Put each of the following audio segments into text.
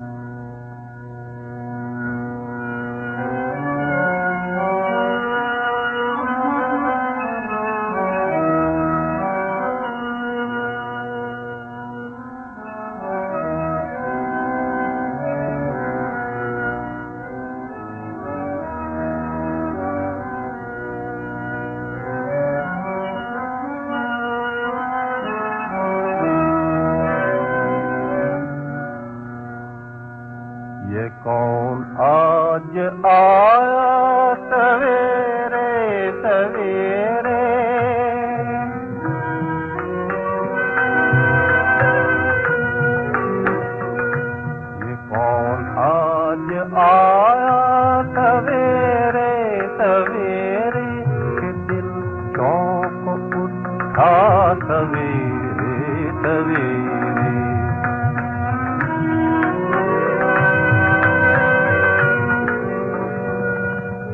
ये कौन आज आया सवेरे सवेरे, ये कौन आज आया सवेरे सवेरे, कि दिल चौंक उठा सवेरे सवेरे।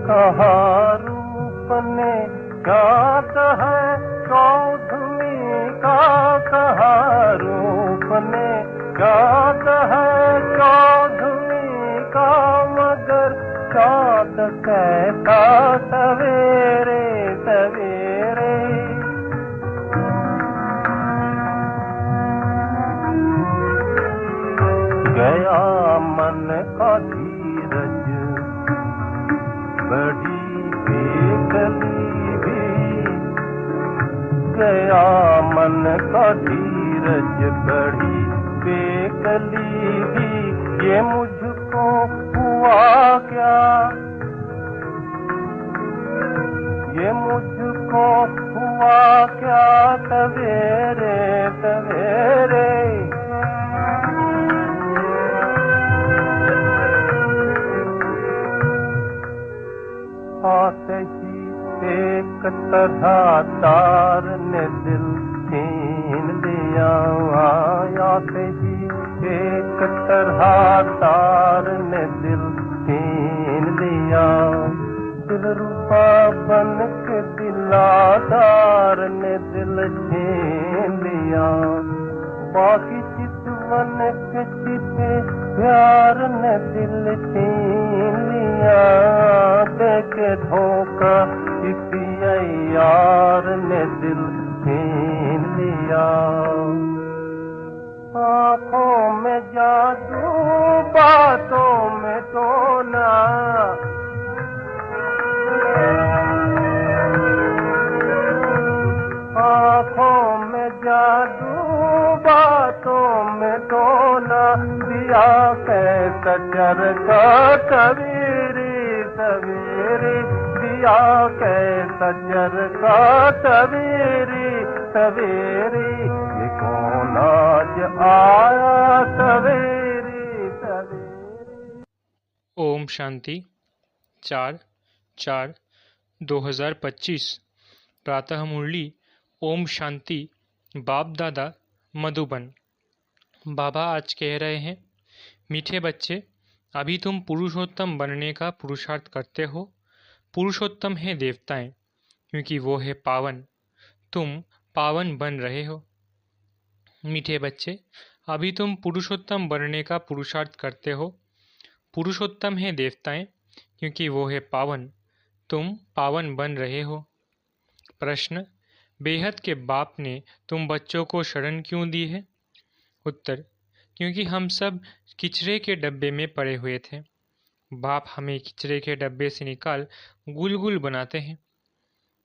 कहा रूप ने गात है चौधरी का, कहा रूप ने गात है चौधरी का, मगर चाँद कैसा सवेरे सवेरे। गया मन का धीरज बड़ी बेकली भी, गया मन का धीरज बड़ी बेकली भी। ये मुझको हुआ क्या, ये मुझको हुआ क्या सवेरे सवेरे। आते ही एक तरह तार ने दिल छीन लिया, आते ही एक तरह तार ने दिल छीन लिया। दिलरुबा बन के दिलादार ने दिल छीन लिया, बाकी चितवन के चिते प्यार ने दिल छीन लिया। देखे धोखा किसी यार ने दिल छीन लिया। आँखों में जादू बातों में टोना, आँखों में जादू बातों में टोना, दिया कैसा चरखा सवेरे सवेरे, दिया कैसा चरखा सवेरे सवेरे। ये कौन आज आया सवेरे सवेरे। ओम शांति। 4/4/2025 प्रातः मुरली। ओम शांति। बाप दादा मधुबन। बाबा आज कह रहे हैं, मीठे बच्चे, अभी तुम पुरुषोत्तम बनने का पुरुषार्थ करते हो। पुरुषोत्तम है देवताएं, क्योंकि वो है पावन। तुम पावन बन रहे हो। मीठे बच्चे, अभी तुम पुरुषोत्तम बनने का पुरुषार्थ करते हो। पुरुषोत्तम है देवताएं, क्योंकि वो है पावन। तुम पावन बन रहे हो। प्रश्न, बेहद के बाप ने तुम बच्चों को शरण क्यों दी है? उत्तर, क्योंकि हम सब किचरे के डब्बे में पड़े हुए थे। बाप हमें किचरे के डब्बे से निकाल गुलगुल बनाते हैं।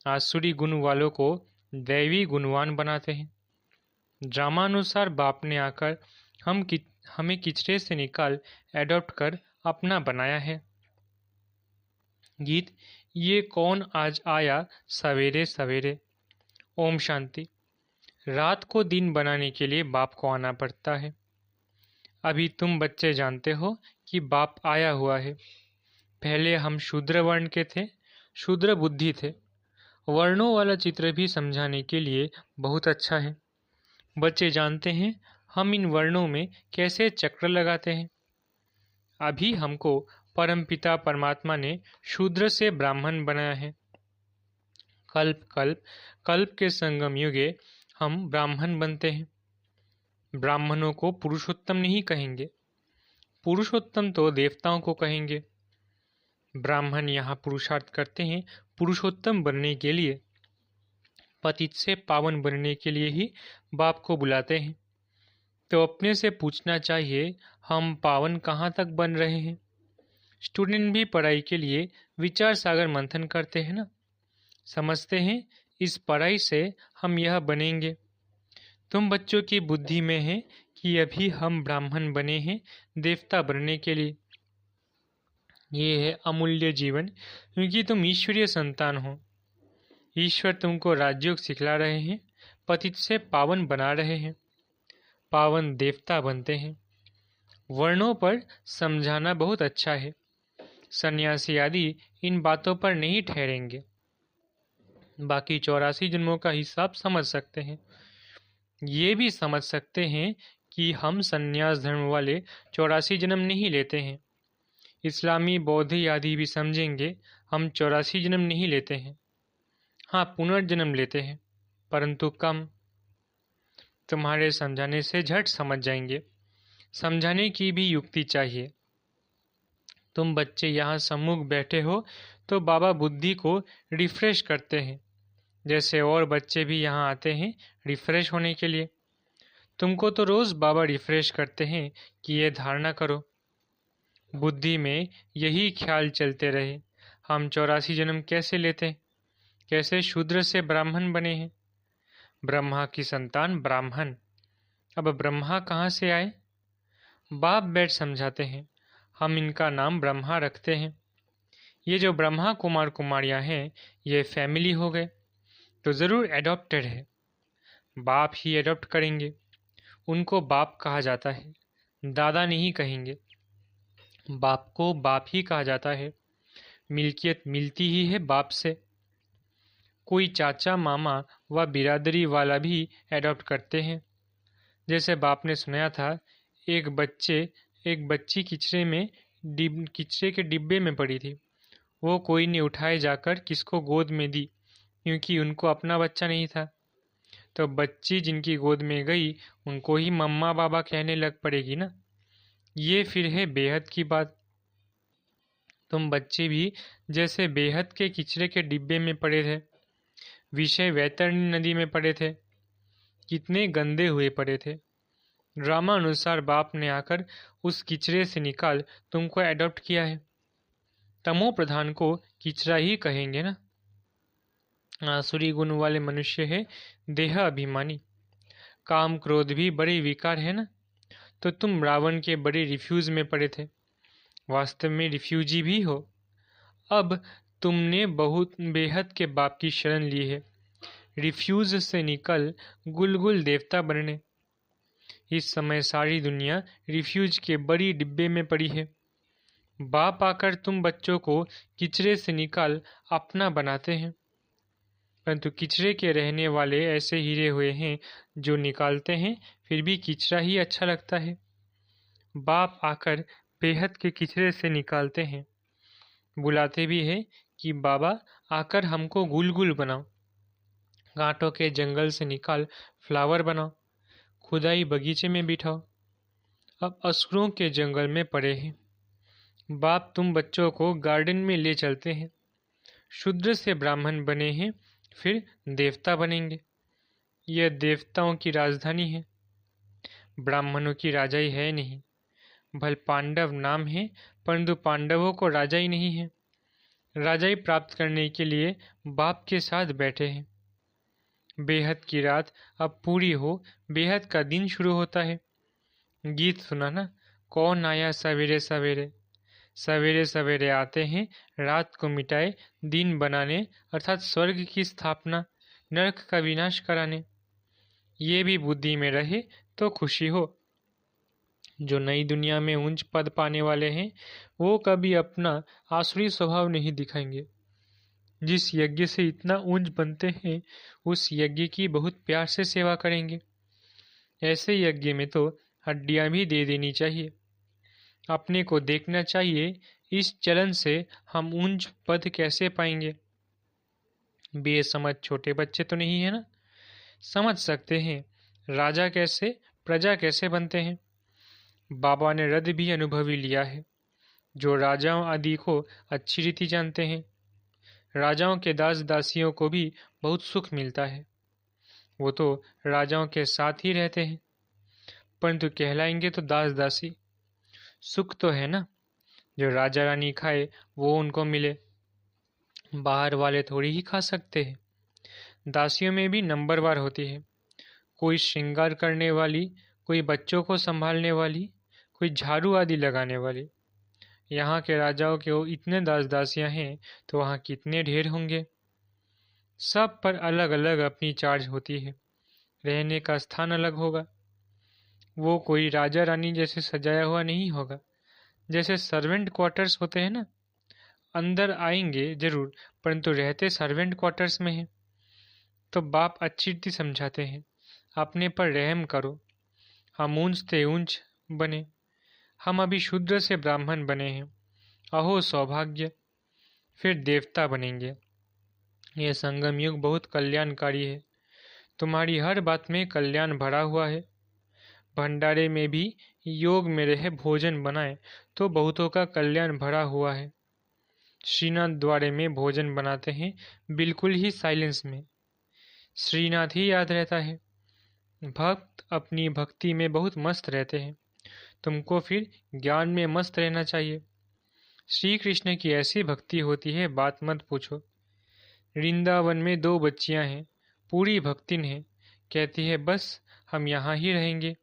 आसुरी गुण वालों को दैवी गुणवान बनाते हैं। ड्रामानुसार बाप ने आकर हमें किचरे से निकाल एडॉप्ट कर अपना बनाया है। गीत, ये कौन आज आया सवेरे सवेरे। ओम शांति। रात को दिन बनाने के लिए बाप को आना पड़ता है। अभी तुम बच्चे जानते हो कि बाप आया हुआ है। पहले हम शूद्र वर्ण के थे, शूद्र बुद्धि थे। वर्णों वाला चित्र भी समझाने के लिए बहुत अच्छा है। बच्चे जानते हैं हम इन वर्णों में कैसे चक्र लगाते हैं। अभी हमको परमपिता परमात्मा ने शूद्र से ब्राह्मण बनाया है। कल्प कल्प कल्प के संगम युगे हम ब्राह्मण बनते हैं। ब्राह्मणों को पुरुषोत्तम नहीं कहेंगे। पुरुषोत्तम तो देवताओं को कहेंगे। ब्राह्मण यहाँ पुरुषार्थ करते हैं पुरुषोत्तम बनने के लिए, पतित से पावन बनने के लिए ही बाप को बुलाते हैं। तो अपने से पूछना चाहिए, हम पावन कहाँ तक बन रहे हैं? स्टूडेंट भी पढ़ाई के लिए विचार सागर मंथन करते हैं ना, समझते हैं इस पढ़ाई से हम यह बनेंगे। तुम बच्चों की बुद्धि में है कि अभी हम ब्राह्मण बने हैं देवता बनने के लिए। ये है अमूल्य जीवन, क्योंकि तुम ईश्वरीय संतान हो। ईश्वर तुमको राजयोग सिखला रहे हैं, पतित से पावन बना रहे हैं, पावन देवता बनते हैं। वर्णों पर समझाना बहुत अच्छा है, सन्यासी आदि इन बातों पर नहीं ठहरेंगे। बाकी 84 जन्मों का हिसाब समझ सकते हैं। ये भी समझ सकते हैं कि हम सन्यास धर्म वाले 84 जन्म नहीं लेते हैं। इस्लामी बौद्ध आदि भी समझेंगे हम 84 जन्म नहीं लेते हैं। हाँ, पुनर्जन्म लेते हैं, परंतु कम। तुम्हारे समझाने से झट समझ जाएंगे। समझाने की भी युक्ति चाहिए। तुम बच्चे यहाँ सम्मुख बैठे हो तो बाबा बुद्धि को रिफ्रेश करते हैं, जैसे और बच्चे भी यहाँ आते हैं रिफ्रेश होने के लिए। तुमको तो रोज बाबा रिफ्रेश करते हैं कि ये धारणा करो। बुद्धि में यही ख्याल चलते रहे, हम 84 जन्म कैसे लेते, कैसे शूद्र से ब्राह्मण बने हैं। ब्रह्मा की संतान ब्राह्मण। अब ब्रह्मा कहाँ से आए? बाप बैठ समझाते हैं, हम इनका नाम ब्रह्मा रखते हैं। ये जो ब्रह्मा कुमार कुमारियाँ हैं, ये फैमिली हो गए, तो ज़रूर एडॉप्टेड है। बाप ही एडॉप्ट करेंगे। उनको बाप कहा जाता है, दादा नहीं कहेंगे। बाप को बाप ही कहा जाता है। मिल्कियत मिलती ही है बाप से। कोई चाचा मामा व बिरादरी वाला भी एडॉप्ट करते हैं। जैसे बाप ने सुनाया था, एक बच्ची किचरे के डिब्बे में पड़ी थी। वो कोई ने उठाए जाकर किसको गोद में दी, क्योंकि उनको अपना बच्चा नहीं था। तो बच्ची जिनकी गोद में गई उनको ही मम्मा बाबा कहने लग पड़ेगी ना। ये फिर है बेहद की बात। तुम बच्चे भी जैसे बेहद के किचरे के डिब्बे में पड़े थे, विषय वैतरणी नदी में पड़े थे, कितने गंदे हुए पड़े थे। ड्रामा अनुसार बाप ने आकर उस किचरे से निकाल तुमको एडॉप्ट किया है। तमो प्रधान को किचरा ही कहेंगे ना। आसुरी गुण वाले मनुष्य है देह अभिमानी। काम क्रोध भी बड़े विकार है ना। तो तुम रावण के बड़े रिफ्यूज में पड़े थे, वास्तव में रिफ्यूजी भी हो। अब तुमने बहुत बेहद के बाप की शरण ली है, रिफ्यूज से निकल गुलगुल देवता बनने। इस समय सारी दुनिया रिफ्यूज के बड़ी डिब्बे में पड़ी है। बाप आकर तुम बच्चों को किचरे से निकाल अपना बनाते हैं, परंतु किचरे के रहने वाले ऐसे हीरे हुए हैं जो निकालते हैं फिर भी किचरा ही अच्छा लगता है। बाप आकर बेहद के किचरे से निकालते हैं, बुलाते भी हैं कि बाबा आकर हमको गुलगुल बनाओ। कांटों के जंगल से निकाल फ्लावर बनाओ, खुदाई बगीचे में बिठाओ। अब असुरों के जंगल में पड़े हैं। बाप तुम बच्चों को गार्डन में ले चलते हैं। शूद्र से ब्राह्मण बने हैं, फिर देवता बनेंगे। यह देवताओं की राजधानी है, ब्राह्मणों की राजाई है नहीं। भल पांडव नाम है, परंतु पांडवों को राजाई नहीं है। राजाई प्राप्त करने के लिए बाप के साथ बैठे हैं। बेहद की रात अब पूरी हो, बेहद का दिन शुरू होता है। गीत सुना ना, कौन आया सवेरे सवेरे। सवेरे सवेरे आते हैं रात को मिटाए दिन बनाने, अर्थात स्वर्ग की स्थापना, नरक का विनाश कराने। ये भी बुद्धि में रहे तो खुशी हो। जो नई दुनिया में ऊंच पद पाने वाले हैं वो कभी अपना आसुरी स्वभाव नहीं दिखाएंगे। जिस यज्ञ से इतना ऊंच बनते हैं उस यज्ञ की बहुत प्यार से सेवा करेंगे। ऐसे यज्ञ में तो हड्डियां भी दे देनी चाहिए। अपने को देखना चाहिए, इस चलन से हम ऊंच पद कैसे पाएंगे। बेसमझ छोटे बच्चे तो नहीं है ना, समझ सकते हैं राजा कैसे प्रजा कैसे बनते हैं। बाबा ने रद भी अनुभवी लिया है, जो राजाओं आदि को अच्छी रीति जानते हैं। राजाओं के दास दासियों को भी बहुत सुख मिलता है। वो तो राजाओं के साथ ही रहते हैं, परंतु कहलाएंगे तो दास दासी। सुख तो है ना, जो राजा रानी खाए वो उनको मिले, बाहर वाले थोड़ी ही खा सकते हैं। दासियों में भी नंबरवार होती है, कोई श्रृंगार करने वाली, कोई बच्चों को संभालने वाली, कोई झाड़ू आदि लगाने वाली। यहाँ के राजाओं के वो इतने दास दासियां हैं तो वहाँ कितने ढेर होंगे। सब पर अलग अलग अपनी चार्ज होती है, रहने का स्थान अलग होगा। वो कोई राजा रानी जैसे सजाया हुआ नहीं होगा। जैसे सर्वेंट क्वार्टर्स होते हैं ना, अंदर आएंगे जरूर, परंतु रहते सर्वेंट क्वार्टर्स में हैं। तो बाप अच्छी रीति समझाते हैं, अपने पर रहम करो। हम ऊंच थे ऊंच बने, हम अभी शूद्र से ब्राह्मण बने हैं। अहो सौभाग्य, फिर देवता बनेंगे। यह संगम युग बहुत कल्याणकारी है। तुम्हारी हर बात में कल्याण भरा हुआ है। भंडारे में भी योग में रहे भोजन बनाए तो बहुतों का कल्याण भरा हुआ है। श्रीनाथ द्वारे में भोजन बनाते हैं, बिल्कुल ही साइलेंस में। श्रीनाथ ही याद रहता है। भक्त अपनी भक्ति में बहुत मस्त रहते हैं। तुमको फिर ज्ञान में मस्त रहना चाहिए। श्री कृष्ण की ऐसी भक्ति होती है, बात मत पूछो। वृंदावन में 2 बच्चियां हैं, पूरी भक्तिन हैं। कहती है बस हम यहाँ ही रहेंगे,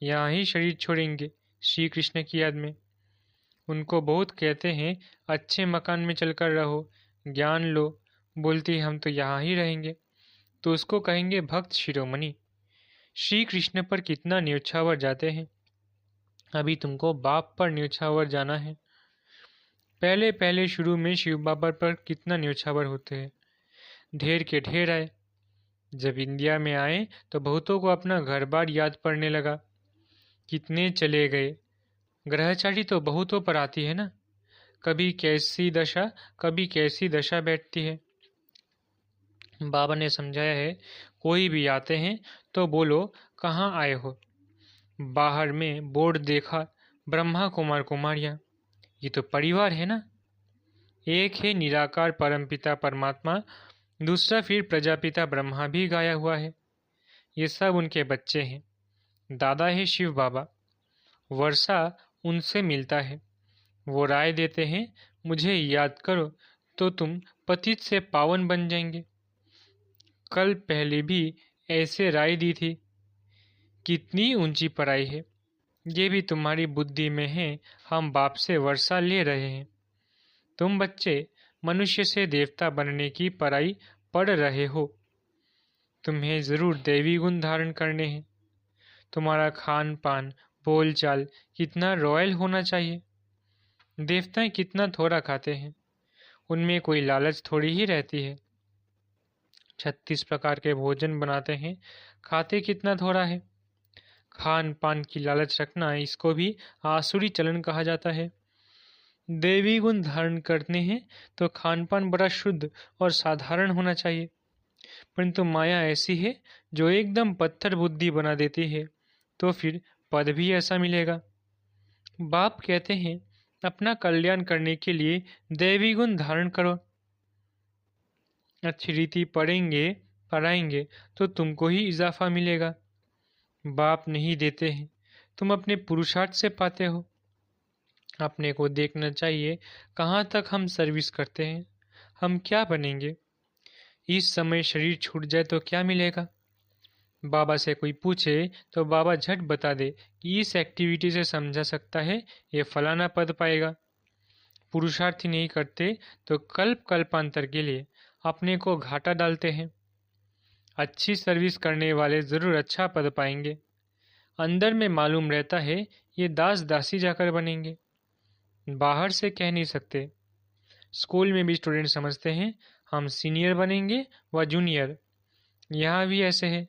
यहाँ ही शरीर छोड़ेंगे श्री कृष्ण की याद में। उनको बहुत कहते हैं अच्छे मकान में चलकर रहो, ज्ञान लो। बोलती हम तो यहाँ ही रहेंगे। तो उसको कहेंगे भक्त शिरोमणि। श्री कृष्ण पर कितना न्योछावर जाते हैं। अभी तुमको बाप पर न्योछावर जाना है। पहले पहले शुरू में शिव बाबा पर कितना न्योछावर होते हैं। ढेर के ढेर आए। जब इंडिया में आए तो बहुतों को अपना घर बार याद पड़ने लगा। कितने चले गए। ग्रहचारी तो बहुतों पर आती है ना, कभी कैसी दशा बैठती है। बाबा ने समझाया है, कोई भी आते हैं तो बोलो कहाँ आए हो। बाहर में बोर्ड देखा, ब्रह्मा कुमार कुमारियाँ, ये तो परिवार है ना। एक है निराकार परमपिता परमात्मा, दूसरा फिर प्रजापिता ब्रह्मा भी गाया हुआ है। ये सब उनके बच्चे हैं। दादा है शिव बाबा, वर्षा उनसे मिलता है। वो राय देते हैं, मुझे याद करो तो तुम पतित से पावन बन जाएंगे। कल पहले भी ऐसे राय दी थी। कितनी ऊंची पढ़ाई है, ये भी तुम्हारी बुद्धि में है। हम बाप से वर्षा ले रहे हैं। तुम बच्चे मनुष्य से देवता बनने की पढ़ाई पढ़ रहे हो। तुम्हें जरूर दैवी गुण धारण करने हैं। तुम्हारा खान पान बोल चाल कितना रॉयल होना चाहिए। देवताएं कितना थोड़ा खाते हैं, उनमें कोई लालच थोड़ी ही रहती है। 36 प्रकार के भोजन बनाते हैं, खाते कितना थोड़ा है। खान पान की लालच रखना, इसको भी आसुरी चलन कहा जाता है। देवी गुण धारण करने हैं तो खान पान बड़ा शुद्ध और साधारण होना चाहिए। परंतु माया ऐसी है जो एकदम पत्थर बुद्धि बना देती है, तो फिर पद भी ऐसा मिलेगा। बाप कहते हैं अपना कल्याण करने के लिए दैवी गुण धारण करो। अच्छी रीति पढ़ेंगे पढ़ाएंगे तो तुमको ही इजाफा मिलेगा। बाप नहीं देते हैं, तुम अपने पुरुषार्थ से पाते हो। अपने को देखना चाहिए कहाँ तक हम सर्विस करते हैं, हम क्या बनेंगे। इस समय शरीर छूट जाए तो क्या मिलेगा। बाबा से कोई पूछे तो बाबा झट बता दे कि इस एक्टिविटी से समझा सकता है ये फलाना पद पाएगा। पुरुषार्थ ही नहीं करते तो कल्प कल्पांतर के लिए अपने को घाटा डालते हैं। अच्छी सर्विस करने वाले जरूर अच्छा पद पाएंगे। अंदर में मालूम रहता है ये दास दासी जाकर बनेंगे, बाहर से कह नहीं सकते। स्कूल में भी स्टूडेंट समझते हैं हम सीनियर बनेंगे व जूनियर। यहाँ भी ऐसे है,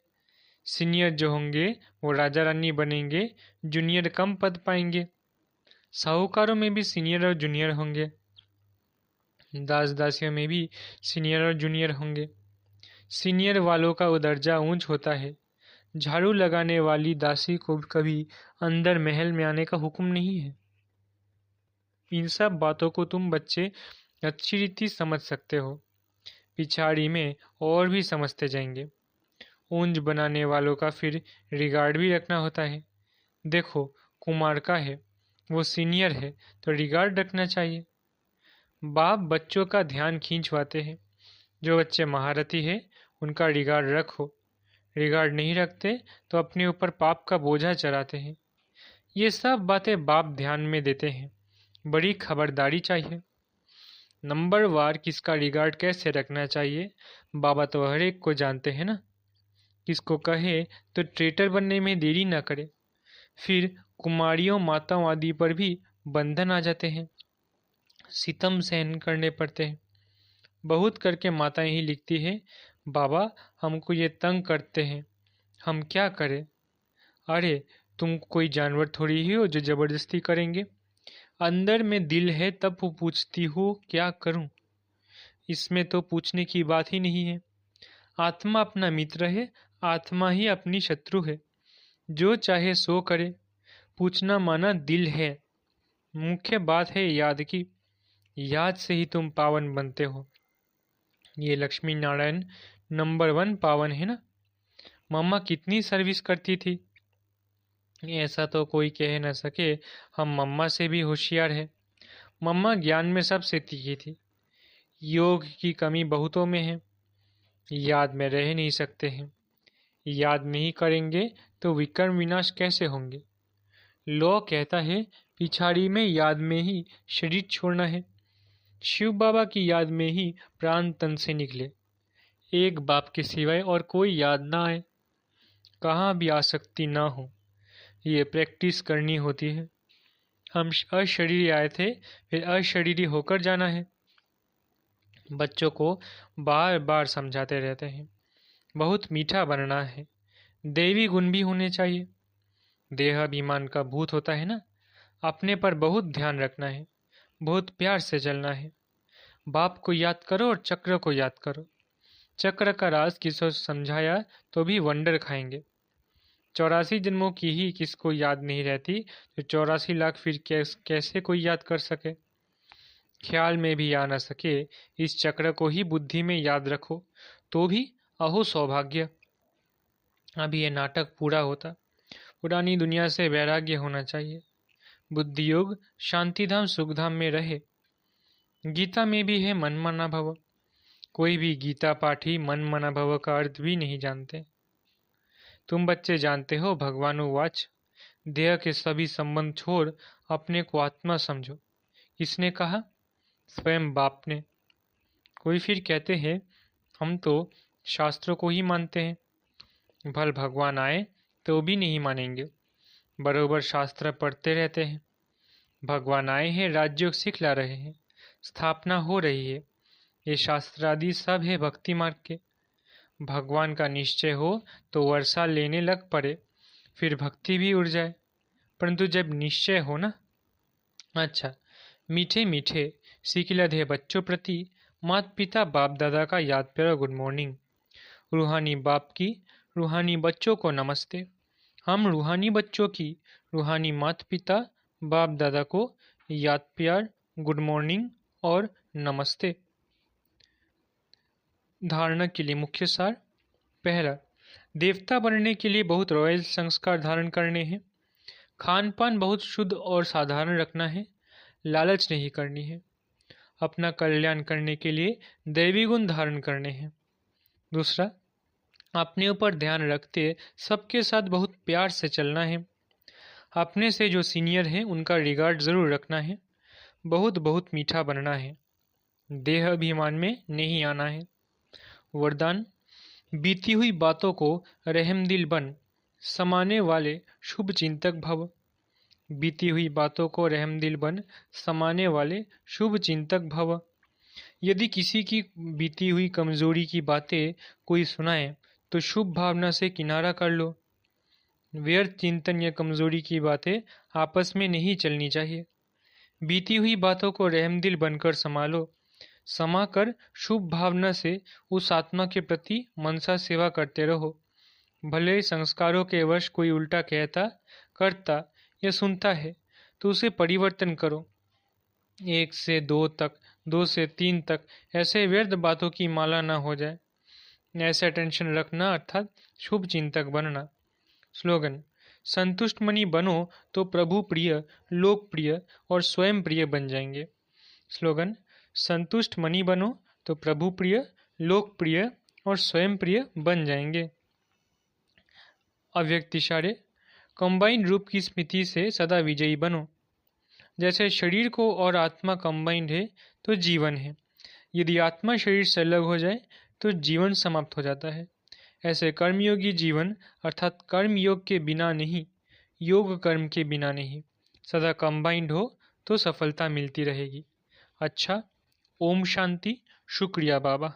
सीनियर जो होंगे वो राजा रानी बनेंगे, जूनियर कम पद पाएंगे। साहूकारों में भी सीनियर और जूनियर होंगे, दास दासियों में भी सीनियर और जूनियर होंगे। सीनियर वालों का दर्जा ऊंच होता है, झाड़ू लगाने वाली दासी को कभी अंदर महल में आने का हुक्म नहीं है। इन सब बातों को तुम बच्चे अच्छी रीति समझ सकते हो, पिछाड़ी में और भी समझते जाएंगे। ऊंज बनाने वालों का फिर रिगार्ड भी रखना होता है। देखो, कुमार का है, वो सीनियर है तो रिगार्ड रखना चाहिए। बाप बच्चों का ध्यान खींचवाते हैं। जो बच्चे महारथी है उनका रिगार्ड रखो, रिगार्ड नहीं रखते तो अपने ऊपर पाप का बोझा चढ़ाते हैं। ये सब बातें बाप ध्यान में देते हैं। बड़ी खबरदारी चाहिए। नंबर वार किसका रिगार्ड कैसे रखना चाहिए बाबा तो हर एक को जानते हैं ना। किसको कहे तो ट्रेटर बनने में देरी न करे। फिर कुमारियों माताओं आदि पर भी बंधन आ जाते हैं, सितम सहन करने पड़ते हैं। बहुत करके माताएं ही लिखती है, बाबा हमको ये तंग करते हैं, हम क्या करें। अरे तुम कोई जानवर थोड़ी ही हो जो जबरदस्ती करेंगे। अंदर में दिल है तब वो पूछती हो क्या करूं। इसमें तो पूछने की बात ही नहीं है। आत्मा अपना मित्र है, आत्मा ही अपनी शत्रु है। जो चाहे सो करे। पूछना माना दिल है। मुख्य बात है याद की। याद से ही तुम पावन बनते हो। ये लक्ष्मी नारायण नंबर 1 पावन है ना। मम्मा कितनी सर्विस करती थी, ऐसा तो कोई कह न सके। हम मम्मा से भी होशियार है। मम्मा ज्ञान में सबसे तीखी थी। योग की कमी बहुतों में है। याद में रह नहीं सकते हैं। याद नहीं करेंगे तो विक्रम विनाश कैसे होंगे। लॉ कहता है पिछाड़ी में याद में ही शरीर छोड़ना है। शिव बाबा की याद में ही प्राण तन से निकले। एक बाप के सिवाय और कोई याद ना आए, कहाँ भी आसक्ति ना हो। ये प्रैक्टिस करनी होती है। हम अशरीरी आए थे, फिर अशरीरी होकर जाना है। बच्चों को बार बार समझाते रहते हैं, बहुत मीठा बनना है। देवी गुण भी होने चाहिए। देहाभिमान का भूत होता है ना। अपने पर बहुत ध्यान रखना है, बहुत प्यार से चलना है। बाप को याद करो और चक्र को याद करो। चक्र का राज किसको समझाया तो भी वंडर खाएंगे। 84 जन्मों की ही किसको याद नहीं रहती तो 84 लाख फिर कैसे कोई याद कर सके। ख्याल में भी आ न सके इस चक्र को ही बुद्धि में याद रखो तो भी अहो सौभाग्य। अभी ये नाटक पूरा होता। पुरानी दुनिया से वैराग्य होना चाहिए। बुद्धि योग शांतिधाम सुखधाम में रहे। गीता में भी है मन मना भव। कोई भी गीता पाठी मन मना भव का अर्थ भी नहीं जानते। तुम बच्चे जानते हो भगवानुवाच, देह के सभी संबंध छोड़ अपने को आत्मा समझो। किसने कहा? स्वयं बाप ने। कोई फिर कहते हैं हम तो शास्त्रों को ही मानते हैं। भल भगवान आए तो भी नहीं मानेंगे। बरोबर शास्त्र पढ़ते रहते हैं। भगवान आए हैं, राज्य सिखला रहे हैं, स्थापना हो रही है। ये शास्त्रादि सब है भक्ति मार्ग के। भगवान का निश्चय हो तो वर्षा लेने लग पड़े, फिर भक्ति भी उड़ जाए। परंतु जब निश्चय हो ना। अच्छा, मीठे मीठे सिकिलधे बच्चों प्रति माता पिता बाप दादा का याद प्यारा गुड मॉर्निंग। रूहानी बाप की रूहानी बच्चों को नमस्ते। हम रूहानी बच्चों की रूहानी माता पिता बाप दादा को याद प्यार गुड मॉर्निंग और नमस्ते। धारणा के लिए मुख्य सार। पहला, देवता बनने के लिए बहुत रॉयल संस्कार धारण करने हैं। खान पान बहुत शुद्ध और साधारण रखना है। लालच नहीं करनी है। अपना कल्याण करने के लिए दैवी गुण धारण करने हैं। दूसरा, अपने ऊपर ध्यान रखते सबके साथ बहुत प्यार से चलना है। अपने से जो सीनियर हैं उनका रिगार्ड जरूर रखना है। बहुत बहुत मीठा बनना है। देह अभिमान में नहीं आना है। वरदान, बीती हुई बातों को रहमदिल बन समाने वाले शुभ चिंतक भव। बीती हुई बातों को रहमदिल बन समाने वाले शुभ चिंतक भव। यदि किसी की बीती हुई कमजोरी की बातें कोई सुनाए तो शुभ भावना से किनारा कर लो। व्यर्थ चिंतन या कमजोरी की बातें आपस में नहीं चलनी चाहिए। बीती हुई बातों को रहमदिल बनकर संभालो। समाकर शुभ भावना से उस आत्मा के प्रति मनसा सेवा करते रहो। भले ही संस्कारों के वश कोई उल्टा कहता, करता या सुनता है तो उसे परिवर्तन करो। 1 से 2 तक, 2 से 3 तक ऐसे व्यर्थ बातों की माला न हो जाए। ऐसा टेंशन रखना अर्थात शुभ चिंतक बनना। स्लोगन: संतुष्ट मणि बनो तो प्रभु प्रिय, लोकप्रिय और स्वयं प्रिय बन जाएंगे। स्लोगन: संतुष्ट मणि बनो तो प्रभु प्रिय, लोकप्रिय और स्वयं प्रिय बन जाएंगे। अव्यक्त इशारे: कंबाइन रूप की स्मृति से सदा विजयी बनो। जैसे शरीर को और आत्मा कंबाइंड है तो जीवन है। यदि आत्मा शरीर से अलग हो जाए तो जीवन समाप्त हो जाता है। ऐसे कर्मयोगी जीवन अर्थात कर्म योग के बिना नहीं, योग कर्म के बिना नहीं, सदा कंबाइंड हो तो सफलता मिलती रहेगी। अच्छा, ओम शांति। शुक्रिया बाबा।